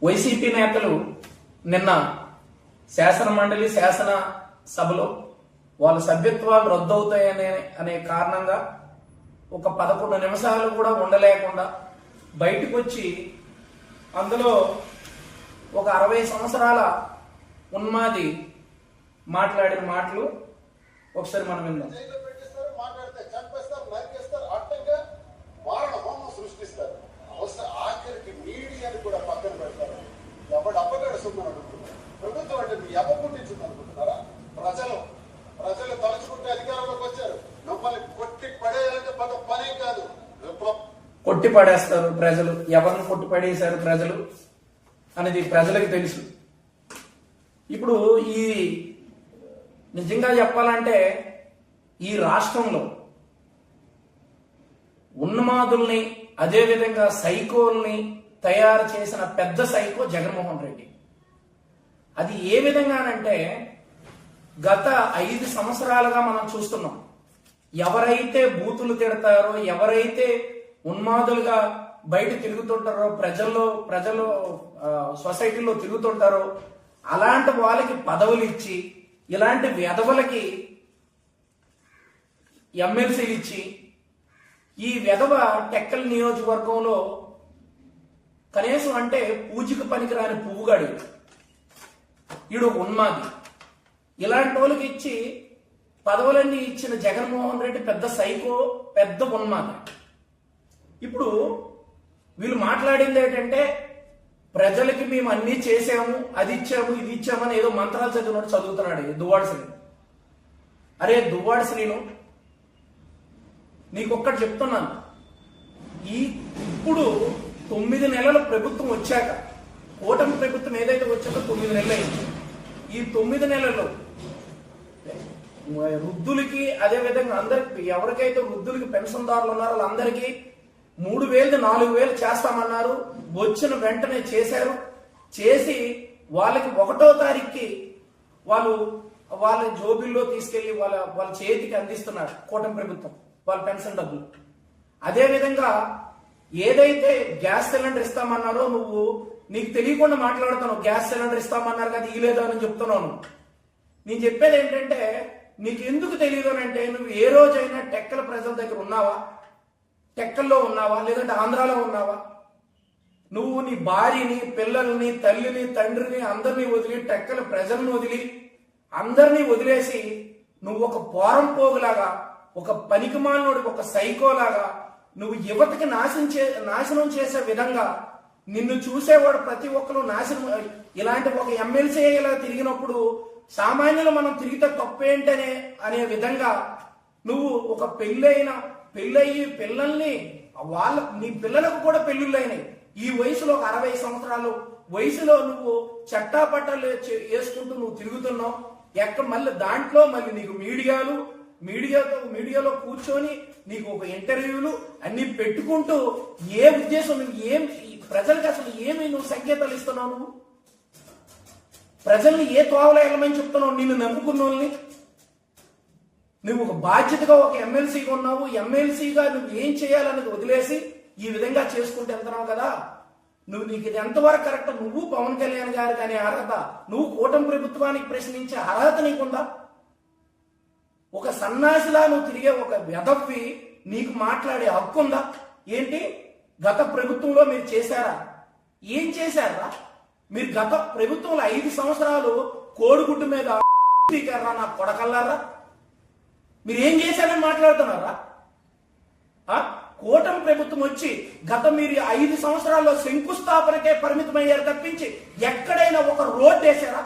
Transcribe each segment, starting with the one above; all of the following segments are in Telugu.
వైసీపీ నేతలు నిన్న శాసనమండలి శాసన సభలో వాళ్ళ సభ్యత్వాలు రద్దవుతాయనే అనే కారణంగా ఒక 11 నిమిషాలు కూడా ఉండలేకుండా బయటకు వచ్చి అందులో ఒక 60 సంవత్సరాల ఉన్మాది మాట్లాడిన మాటలు ఒకసారి మనం విందాం. ప్రభుత్వం అంటే మీ ఎవ పుట్టించింది అనుకుంటున్నారా? ప్రజలు తలుచుకుంటే అధికారంలోకి వచ్చారు. మిమ్మల్ని కొట్టి పడేయాలంటే పెద్ద పనే కాదు. కొట్టి పడేస్తారు ప్రజలు. ఎవరిని కొట్టి పడేశారు ప్రజలు అనేది ప్రజలకు తెలుసు. ఇప్పుడు ఈ నిజంగా చెప్పాలంటే ఈ రాష్ట్రంలో ఉన్మాదుల్ని అదేవిధంగా సైకోల్ని తయారు చేసిన పెద్ద సైకో జగన్మోహన్ రెడ్డి. అది ఏ విధంగానంటే గత 5 సంవత్సరాలుగా మనం చూస్తున్నాం. ఎవరైతే బూతులు తిడతారో, ఎవరైతే ఉన్మాదులుగా బయట తిరుగుతుంటారో, ప్రజల్లో సొసైటీలో తిరుగుతుంటారో అలాంటి వాళ్ళకి పదవులు ఇచ్చి, ఇలాంటి వెధవలకి ఎమ్మెల్సీలు ఇచ్చి, ఈ వెధవ టెక్కల్ నియోజకవర్గంలో కనీసం అంటే పూజకు పనికిరాని పువ్వుగాడి ఈడు ఉన్మాది. ఇలాంటి వాళ్ళకి ఇచ్చి పదవులన్నీ ఇచ్చిన జగన్మోహన్ రెడ్డి పెద్ద సైకో, పెద్ద ఉన్మాది. ఇప్పుడు వీళ్ళు మాట్లాడింది ఏంటంటే ప్రజలకి మేము అన్ని చేసాము, అది ఇచ్చాము, ఇది ఇచ్చామని ఏదో మంత్రాలు చదివినట్టు చదువుతున్నాడు దువ్వాడ శ్రీను. అరే దువ్వాడ శ్రీను, నీకొక్కటి చెప్తున్నాను. ఇప్పుడు 9 నెలల ప్రభుత్వం వచ్చాక, కూటమి ప్రభుత్వం ఏదైతే వచ్చాక 9 నెలలు అయింది. ఈ 9 నెలల్లో వృద్ధులకి అదేవిధంగా అందరికి, ఎవరికైతే వృద్ధులకి పెన్షన్దారులు ఉన్నారో వాళ్ళందరికీ 3,000 4,000 చేస్తామన్నారు. వచ్చిన వెంటనే చేశారు. చేసి వాళ్ళకి 1వ తారీఖుకి వాళ్ళ జోబిల్లో తీసుకెళ్లి వాళ్ళ చేతికి అందిస్తున్నారు కూటమి ప్రభుత్వం వాళ్ళ పెన్షన్ డబ్బులు. అదేవిధంగా ఏదైతే గ్యాస్ సిలిండర్ ఇస్తామన్నారో, నీకు తెలియకుండా మాట్లాడుతాను. గ్యాస్ సిలిండర్ ఇస్తామన్నారు కదా, ఇవ్వలేదు అని చెప్తున్నాను. నేను చెప్పేది ఏంటంటే, నీకు ఎందుకు తెలియదు అంటే, నువ్వు ఏ రోజైనా టెక్కల ప్రజల దగ్గర ఉన్నావా? టెక్కల్లో ఉన్నావా? లేదంటే ఆంధ్రాలో ఉన్నావా? నువ్వు నీ భార్యని, పిల్లల్ని, తల్లిని, తండ్రిని అందరినీ వదిలి, టెక్కల ప్రజలను వదిలి, అందరినీ వదిలేసి నువ్వు ఒక పోరం పోగులాగా, ఒక పనికిమాలినోడి, ఒక సైకోలాగా నువ్వు యువతకి నాశనం చేసే విధంగా నిన్ను చూసేవాడు ప్రతి ఒక్కరు నాశనం. ఇలాంటి ఒక ఎమ్మెల్సీ ఇలా తిరిగినప్పుడు సామాన్యులు మనం తిరిగితే తప్పేంటనే అనే విధంగా నువ్వు ఒక పెళ్ళయ్యి పిల్లల్ని నీ పిల్లలకు కూడా పెళ్ళిళ్ళైనాయి. ఈ వయసులో ఒక 60 సంవత్సరాలు వయసులో నువ్వు చట్టాపట్టాలు వేసుకుంటూ నువ్వు తిరుగుతున్నావు. మళ్ళీ దాంట్లో మళ్ళీ నీకు మీడియాలో కూర్చొని నీకు ఒక ఇంటర్వ్యూలు అన్ని పెట్టుకుంటూ ఏ ఉద్దేశం, ప్రజలకు అసలు ఏమి నువ్వు సంకేతాలు ఇస్తున్నావు? నువ్వు ప్రజల్ని ఏ తోవలో వెళ్ళమని చెప్తున్నావు? నిన్ను నమ్ముకున్న వాళ్ళని నువ్వు ఒక బాధ్యతగా ఒక ఎమ్మెల్సీగా ఉన్నావు. ఎమ్మెల్సీగా నువ్వు ఏం చేయాలనేది వదిలేసి ఈ విధంగా చేసుకుంటూ వెళ్తున్నావు కదా. నీకు ఇది ఎంతవరకు కరెక్ట్? నువ్వు పవన్ కళ్యాణ్ గారు కానీ అర్హత, నువ్వు కూటమి ప్రభుత్వానికి ప్రశ్నించే అర్హత నీకుందా? ఒక సన్నాసిలా నువ్వు తిరిగే ఒక వెధవ్వి నీకు మాట్లాడే హక్కు ఉందా? ఏంటి గత ప్రభుత్వంలో మీరు చేశారా? ఏం చేశారా మీరు? గత ప్రభుత్వంలో 5 సంవత్సరాలు కోడిగుడ్డు మీద నా కొడకల్లారా మీరు ఏం చేశారని మాట్లాడుతున్నారా? కూటమి ప్రభుత్వం వచ్చి మీరు 5 సంవత్సరాల్లో శంకుస్థాపనకే పరిమితమయ్యారు తప్పించి ఎక్కడైనా ఒక రోడ్డు వేశారా?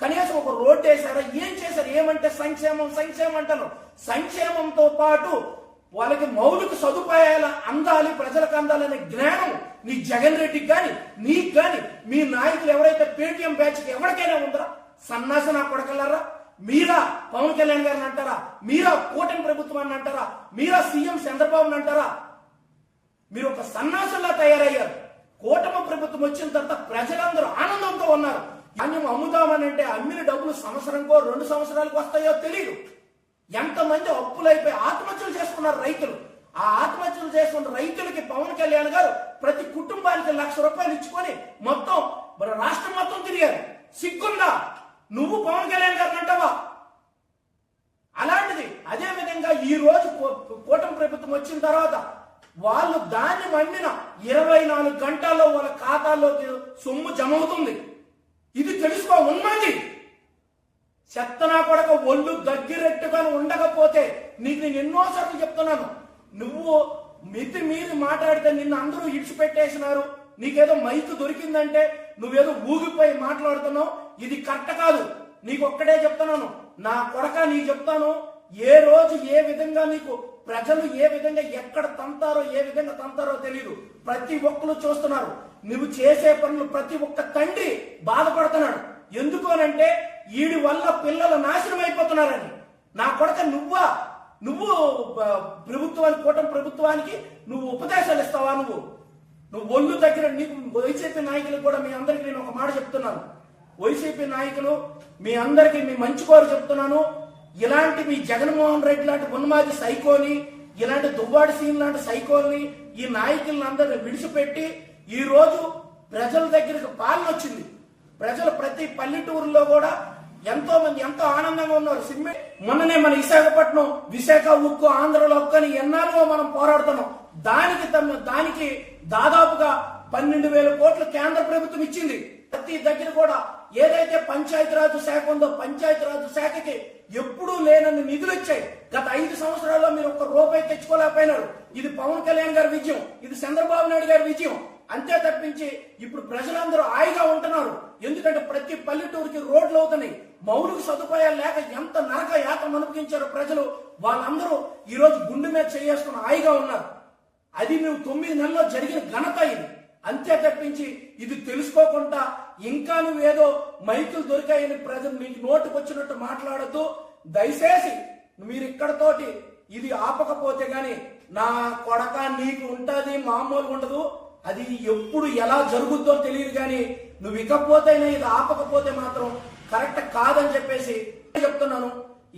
కనీసం ఒక రోడ్డు వేశారా? ఏం చేశారు? ఏమంటే సంక్షేమం అంటాను. సంక్షేమంతో పాటు వాళ్ళకి మౌలిక సదుపాయాలు అందాలి, ప్రజలకు అందాలనే జ్ఞానం నీ జగన్ రెడ్డికి కానీ, నీకు కానీ, మీ నాయకులు ఎవరైతే పేటీఎం బ్యాచ్కి ఎవరికైనా ఉందరా? సన్నాసి నా కొడకల్లారా, మీరా పవన్ కళ్యాణ్ గారిని అంటారా? మీరా కూటమి ప్రభుత్వాన్ని అంటారా? మీరా సీఎం చంద్రబాబుని అంటారా? మీరు ఒక సన్నాసుల్లా తయారయ్యారు. కూటమి ప్రభుత్వం వచ్చిన తర్వాత ప్రజలందరూ ఆనందంతో ఉన్నారు. ధాన్యం అమ్ముదామని అంటే అమ్మిన డబ్బులు సంవత్సరంకో 2 సంవత్సరాలకు వస్తాయో తెలియదు. ఎంతమంది అప్పులైపోయి ఆత్మహత్యలు చేసుకున్నారు రైతులు. ఆ ఆత్మహత్యలు చేసుకున్న రైతులకి పవన్ కళ్యాణ్ గారు ప్రతి కుటుంబానికి ₹1,00,000 ఇచ్చుకొని మొత్తం మన రాష్ట్రం మొత్తం తిరిగారు. సిగ్గుందా? నువ్వు పవన్ కళ్యాణ్ గారిని అంటావా? అలాంటిది అదే విధంగా ఈ రోజు కూటమి ప్రభుత్వం వచ్చిన తర్వాత వాళ్ళు దాన్ని వండిన 24 గంటల్లో వాళ్ళ ఖాతాల్లోకి సొమ్ము జమ అవుతుంది. ఇది తెలుసుకో. ఉన్నది చెత్తనా కొడక ఒళ్ళు దగ్గరెట్టుగా ఉండకపోతే నీకు నేను ఎన్నోసార్లు చెప్తున్నాను, నువ్వు మితి మీరు మాట్లాడితే నిన్ను అందరూ ఇడిచిపెట్టేసినారు, నీకేదో మైకు దొరికిందంటే నువ్వేదో ఊగిపోయి మాట్లాడుతున్నావు. ఇది కరెక్ట్ కాదు. నీకు ఒక్కడే చెప్తున్నాను, నా కొడక నీకు చెప్తాను, ఏ రోజు ఏ విధంగా నీకు ప్రజలు ఏ విధంగా ఎక్కడ తంతారో ఏ విధంగా తంతారో తెలియదు. ప్రతి ఒక్కరు చూస్తున్నారు. నువ్వు చేసే పనులు ప్రతి ఒక్క తండ్రి బాధపడుతున్నాడు. ఎందుకు అనంటే వీడి వల్ల పిల్లలు నాశనం అయిపోతున్నారని. నా కొడక నువ్వు ప్రభుత్వానికి కూటమి ప్రభుత్వానికి నువ్వు ఉపదేశాలు ఇస్తావా? నువ్వు ఒళ్ళు దగ్గర నీకు వైసీపీ నాయకులు కూడా మీ అందరికీ నేను ఒక మాట చెప్తున్నాను. వైసీపీ నాయకులు మీ అందరికీ మీ మంచి కోరు చెప్తున్నాను. ఇలాంటి మీ జగన్మోహన్ రెడ్డి లాంటి ఉన్మాది సైకోని, ఇలాంటి దువ్వాడి సీన్ లాంటి సైకోల్ని, ఈ నాయకులను అందరిని విడిచిపెట్టి ఈ రోజు ప్రజల దగ్గరకు పాలన వచ్చింది. ప్రజలు ప్రతి పల్లెటూరులో కూడా ఎంతో మంది ఎంతో ఆనందంగా ఉన్నారు. మొన్ననే మన విశాఖ ఉక్కు ఆంధ్రలో ఉక్కని ఎన్నాళ్ళో మనం పోరాడుతున్నాం. దానికి దాదాపుగా 12,000 కోట్లు కేంద్ర ప్రభుత్వం ఇచ్చింది. ప్రతి దగ్గర కూడా ఏదైతే పంచాయతీరాజ్ శాఖ ఉందో పంచాయతీరాజ్ శాఖకి ఎప్పుడూ లేనన్ని నిధులు ఇచ్చాయి. గత 5 సంవత్సరాల్లో మీరు ₹1 తెచ్చుకోలేకపోయినారు. ఇది పవన్ కళ్యాణ్ గారి విజయం, ఇది చంద్రబాబు నాయుడు గారి విజయం. అంతే తప్పించి ఇప్పుడు ప్రజలందరూ హాయిగా ఉంటున్నారు. ఎందుకంటే ప్రతి పల్లెటూరికి రోడ్లు అవుతున్నాయి. మౌలిక సదుపాయాలు లేక ఎంత నరక యాత్ర అనుభవించారో ప్రజలు. వాళ్ళందరూ ఈ రోజు గుండె మీద చేసుకుని హాయిగా ఉన్నారు. అది నువ్వు 9 నెలల్లో జరిగిన ఘనత ఇది. అంతే తప్పించి ఇది తెలుసుకోకుండా ఇంకా నువ్వేదో మైకులు దొరికాయని ప్రజలు నీకు నోటుకు వచ్చినట్టు మాట్లాడద్దు. దయచేసి మీరు ఇక్కడతోటి ఇది ఆపకపోతే గాని నా కొడక నీకు ఉంటది, మామూలుగా ఉండదు. అది ఎప్పుడు ఎలా జరుగుద్దో తెలియదు. కానీ నువ్వు ఇకపోతేనే ఇది ఆపకపోతే మాత్రం కరెక్ట్ కాదని చెప్పేసి చెప్తున్నాను.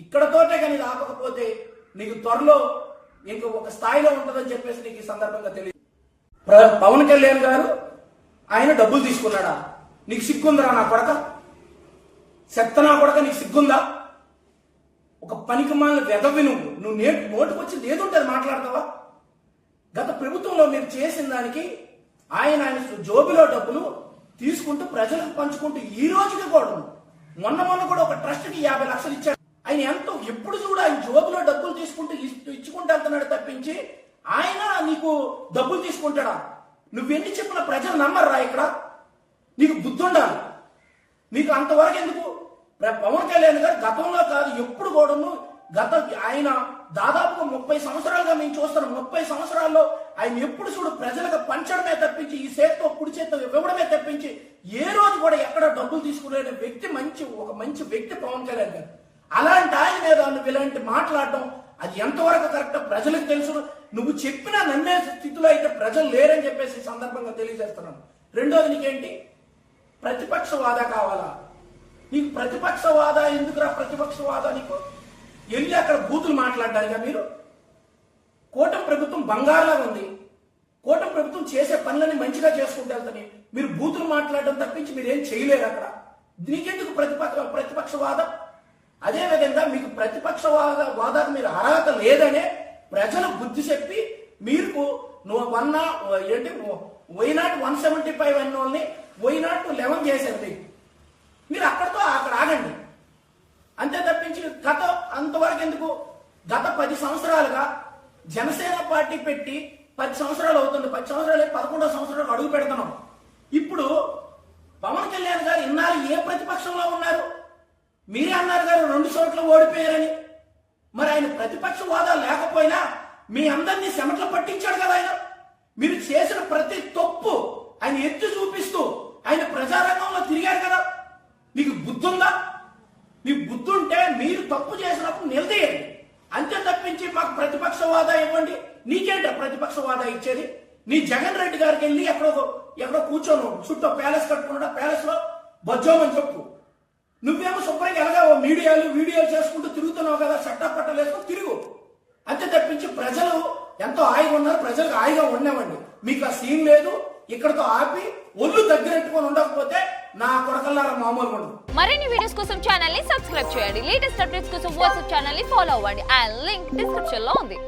ఇక్కడతోటే కానీ ఇది ఆపకపోతే నీకు త్వరలో ఇంక ఒక స్థాయిలో ఉంటుందని చెప్పేసి నీకు ఈ సందర్భంగా తెలియదు. పవన్ కళ్యాణ్ గారు ఆయన డబ్బులు తీసుకున్నాడా? నీకు సిగ్గుందరా నా కొడక? చెత్తనా కొడక నీకు సిగ్గుందా? ఒక పనికి మాలిన వెదవి నువ్వు నోటికి వచ్చింది ఏదుంటే మాట్లాడతావా? గత ప్రభుత్వంలో మీరు చేసిన దానికి ఆయన జోబిలో డబ్బులు తీసుకుంటూ ప్రజలకు పంచుకుంటూ ఈ రోజుకి కూడా మొన్న కూడా ఒక ట్రస్ట్కి 50 లక్షలు ఇచ్చాడు. ఆయన ఎంతో ఎప్పుడు చూడు ఆయన జోబులో డబ్బులు తీసుకుంటూ ఇచ్చుకుంటూ వెళ్తున్నాడు తప్పించి ఆయన నీకు డబ్బులు తీసుకుంటాడా? నువ్వెన్ని చెప్పిన ప్రజలు నమ్మర్రా? ఇక్కడ నీకు బుద్ధి ఉండాలి. నీకు అంతవరకు ఎందుకు? పవన్ కళ్యాణ్ గారు గతంలో కాదు ఎప్పుడు కూడా ఆయన దాదాపుగా 30 సంవత్సరాలుగా మేము చూస్తున్నాం. 30 సంవత్సరాల్లో ఆయన ఎప్పుడు చూడు ప్రజలకు పంచడమే తప్పించి ఈ చేతితో కుడి చేతితో ఇవ్వడమే తప్పించి ఏ రోజు కూడా ఎక్కడ డబ్బులు తీసుకునే వ్యక్తి ఒక మంచి వ్యక్తి పవన్ కళ్యాణ్ గారు. అలాంటి ఆయన మీద నువ్వు ఇలాంటి మాట్లాడటం అది ఎంతవరకు కరెక్ట్ ప్రజలకు తెలుసు. నువ్వు చెప్పినా నమ్మే స్థితిలో అయితే ప్రజలు లేరని చెప్పేసి సందర్భంగా తెలియజేస్తున్నాను. రెండోది నీకేంటి? ప్రతిపక్ష వాదా కావాలా? నీకు ప్రతిపక్ష వాదా ఎందుకురా? ప్రతిపక్ష వాదా నీకు వెళ్ళి అక్కడ బూతులు మాట్లాడడానిగా? మీరు కూటమి ప్రభుత్వం బంగారులా ఉంది. కూటమి ప్రభుత్వం చేసే పనులని మంచిగా చేసుకుంటూ వెళ్తాని మీరు బూతులు మాట్లాడడం తప్పించి మీరేం చేయలేరు అక్కడ. నీకెందుకు ప్రతిపక్ష వాదం? అదే విధంగా మీకు ప్రతిపక్ష వాదాకు మీరు అర్హత లేదనే ప్రజలు బుద్ధి చెప్పి మీరు వైనాట్ 175 అన్నోళ్ళని వైనాట్ 11 చేశారు. మీరు అక్కడ ఆగండి. అంతే తప్పించి అంతవరకు ఎందుకు? గత 10 సంవత్సరాలుగా జనసేన పార్టీ పెట్టి 10 సంవత్సరాలు అవుతుంది. 10 సంవత్సరాలు 11వ సంవత్సరాలు అడుగు పెడుతున్నాం. ఇప్పుడు పవన్ కళ్యాణ్ గారు ఇన్నాళ్ళు ఏ ప్రతిపక్షంలో ఉన్నారు? మీరే అన్నారు గారు 2 చోట్ల ఓడిపోయారని. మరి ఆయన ప్రతిపక్ష హోదా లేకపోయినా మీ అందరినీ చెమటలు పట్టించాడు కదా ఆయన. మీరు చేసిన ప్రతి తప్పు ఆయన ఎత్తి చూపిస్తూ ఆయన ప్రజారంగంలో తిరిగారు కదా. మీకు బుద్ధి ఉందా? మీకు బుద్ధి ఉంటే మీరు తప్పు చేసినప్పుడు నిలదీయండి. అంతే తప్పించి మాకు ప్రతిపక్ష హోదా ఇవ్వండి. నీకేంట ప్రతిపక్ష హోదా ఇచ్చేది? నీ జగన్ రెడ్డి గారికి వెళ్ళి ఎక్కడో కూర్చోను చుట్టూ ప్యాలెస్ కట్టుకున్నా ప్యాలెస్ లో బొజ్జోమని చెప్పు. నువ్వేమో శుభ్రంగా ఎలాగో వీడియోలు చేసుకుంటూ తిరుగుతున్నావు కదా, చట్టపట్టలు వేసుకుని తిరుగు. అంతే తప్పించి ప్రజలు ఎంత ఎంతో హాయిగా ఉన్నారు, ప్రజలకు హాయిగా ఉండేవండి. మీకు ఆ సీన్ లేదు. ఇక్కడతో ఆపి ఒళ్ళు దగ్గరెట్టుకొని ఉండకపోతే నా కొడకల్లారా మామూలుగా ఉండదు. మరిన్ని వీడియోస్ కోసం ఛానల్ ని సబ్స్క్రైబ్ చేయండి. లేటెస్ట్ అప్డేట్స్ కోసం వాట్సాప్ ఛానల్ ని ఫాలో అవ్వండి. ఆ లింక్ డిస్క్రిప్షన్ లో ఉంది.